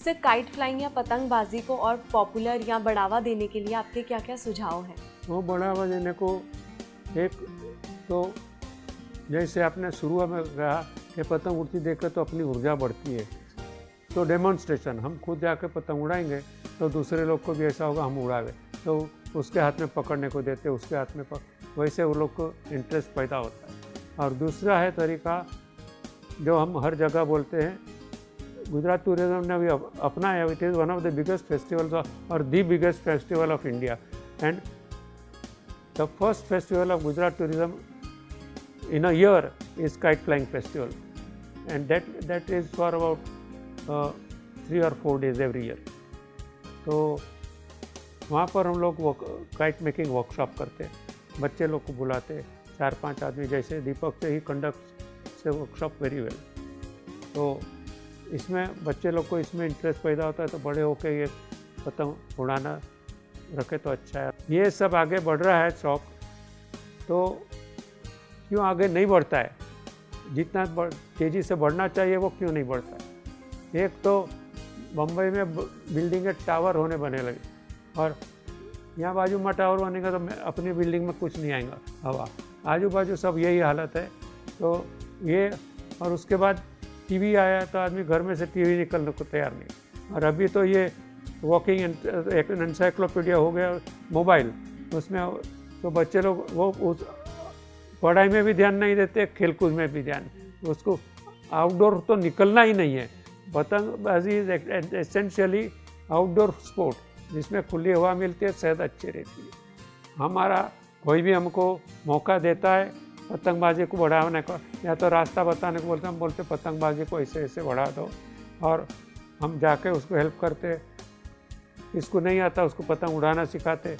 Sir, kite flying या पतंगबाजी को और पॉपुलर या बढ़ावा देने के लिए आपके क्या क्या सुझाव हैं? वो बढ़ावा देने को एक तो जैसे आपने शुरू में कहा कि पतंग उड़ती देखकर तो अपनी ऊर्जा बढ़ती है, तो डेमोन्स्ट्रेशन हम खुद जाके पतंग उड़ाएंगे तो दूसरे लोग को भी ऐसा होगा हम उड़ावे, तो उसके हाथ में पकड़ने को देते, उसके हाथ में वैसे वो लोग को इंटरेस्ट पैदा होता है। और दूसरा है तरीका जो हम हर जगह बोलते हैं, गुजरात टूरिज्म ने भी अपनाया। It is one of the biggest festivals और the biggest festival of India, and the first festival of Gujarat tourism in a year is kite flying festival, and that is for about 3 or 4 days every year. तो वहाँ पर हम लोग kite making workshop करते हैं, बच्चे लोग को बुलाते 4-5 आदमी, जैसे दीपक से ही कंडक्ट से वर्कशॉप वेरी वेल। तो इसमें बच्चे लोग को इसमें इंटरेस्ट पैदा होता है, तो बड़े होकर ये पतंग उड़ाना रखे तो अच्छा है। ये सब आगे बढ़ रहा है शौक, तो क्यों आगे नहीं बढ़ता है? जितना तेज़ी से बढ़ना चाहिए वो क्यों नहीं बढ़ता है? एक तो बम्बई में बिल्डिंग के टावर होने बने लगे, और यहाँ बाजू में टावर बनेगा तो अपनी बिल्डिंग में कुछ नहीं आएगा हवा, आजू बाजू सब यही हालत है। तो ये, और उसके बाद टीवी आया तो आदमी घर में से टीवी निकलने को तैयार नहीं, और अभी तो ये वॉकिंग एक एनसाइक्लोपीडिया हो गया मोबाइल, उसमें तो बच्चे लोग वो उस पढ़ाई में भी ध्यान नहीं देते, खेलकूद में भी ध्यान, उसको आउटडोर तो निकलना ही नहीं है। पतंगबाजी इज एसेंशियली आउटडोर स्पोर्ट, जिसमें खुली हवा मिलती है, सेहत अच्छी रहती है। हमारा कोई भी हमको मौका देता है पतंगबाजी को बढ़ाने का, या तो रास्ता बताने को बोलते, हम बोलते पतंगबाजी को ऐसे ऐसे बढ़ा दो, और हम जाके उसको हेल्प करते। जिसको नहीं आता उसको पतंग उड़ाना सिखाते।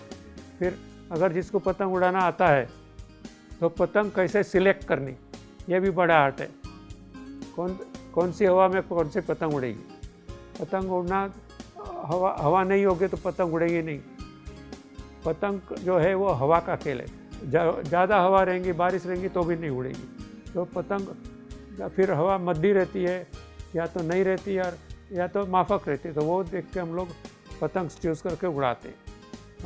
फिर अगर जिसको पतंग उड़ाना आता है तो पतंग कैसे सिलेक्ट करनी, ये भी बड़ा आर्ट है। कौन सी हवा में कौन सी पतंग उड़ेगी। पतंग उड़ना, हवा नहीं होगी तो पतंग उड़ेगी नहीं। पतंग जो है वो हवा का खेल है, ज़्यादा हवा रहेंगी, बारिश रहेंगी तो भी नहीं उड़ेगी। तो पतंग फिर हवा मद्दी रहती है, या तो नहीं रहती या तो माफक रहती है, तो वो देख के हम लोग पतंग चूज़ करके उड़ाते।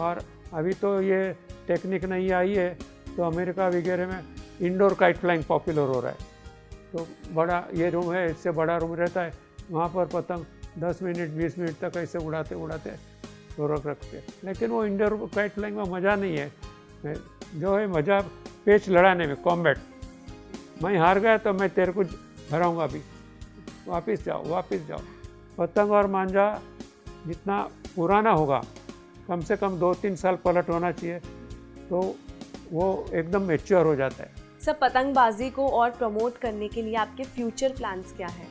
और अभी तो ये टेक्निक नहीं आई है, तो अमेरिका वगैरह में इंडोर काइट फ्लाइंग पॉपुलर हो रहा है। तो बड़ा ये रूम है, इससे बड़ा रूम रहता है, वहाँ पर पतंग 10 मिनट 20 मिनट तक ऐसे उड़ाते उड़ाते तो रखते। लेकिन वो इंडोर काइट फ्लाइंग में मज़ा नहीं है। जो है मज़ा पेच लड़ाने में, कॉम्बैट। मैं हार गया तो मैं तेरे को हराऊँगा अभी, वापस जाओ। पतंग और मांझा जितना पुराना होगा, कम से कम 2-3 साल पलट होना चाहिए, तो वो एकदम मैच्योर हो जाता है। सर, पतंगबाजी को और प्रमोट करने के लिए आपके फ्यूचर प्लान्स क्या है?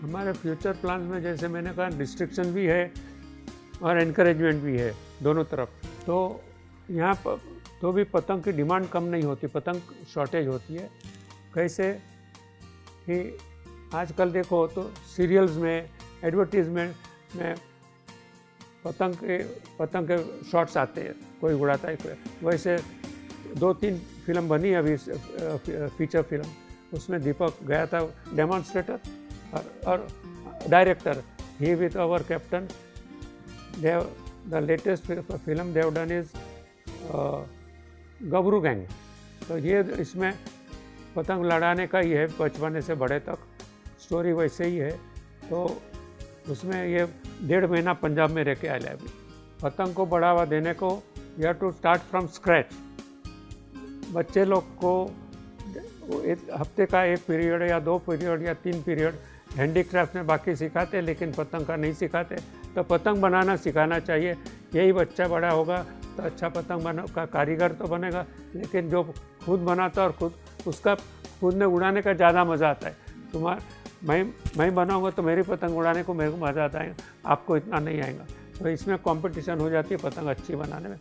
हमारे फ्यूचर प्लान्स में, जैसे मैंने कहा, रिस्ट्रिक्शन भी है और एनकरेजमेंट भी है, दोनों तरफ। तो यहाँ पर तो भी पतंग की डिमांड कम नहीं होती, पतंग शॉर्टेज होती है। कैसे कि आजकल देखो तो सीरियल्स में, एडवर्टीजमेंट में पतंग के शॉट्स आते हैं, कोई उड़ाता है, वैसे 2-3 फिल्म बनी अभी, फीचर फिल्म, उसमें दीपक गया था डेमोन्स्ट्रेटर और director, he with our captain. The latest film they've done is Gabru Gang. तो ये इसमें पतंग लड़ाने का ही है, बचपने से बड़े तक स्टोरी वैसे ही है। तो उसमें ये 1.5 महीना पंजाब में रह के आया अभी। पतंग को बढ़ावा देने को you have to start from scratch. बच्चे लोग को एक हफ्ते का 1 पीरियड या 2 पीरियड या 3 पीरियड हैंडीक्राफ्ट में बाकी सिखाते, लेकिन पतंग का नहीं सिखाते। तो पतंग बनाना सिखाना चाहिए। यही बच्चा बड़ा होगा तो अच्छा पतंग का कारीगर तो बनेगा, लेकिन जो खुद बनाता है और खुद में उड़ाने का ज़्यादा मज़ा आता है। मैं बनाऊंगा तो मेरी पतंग उड़ाने को मेरे को मज़ा आता है, आपको इतना नहीं आएगा। तो इसमें कंपटीशन हो जाती है पतंग अच्छी बनाने में।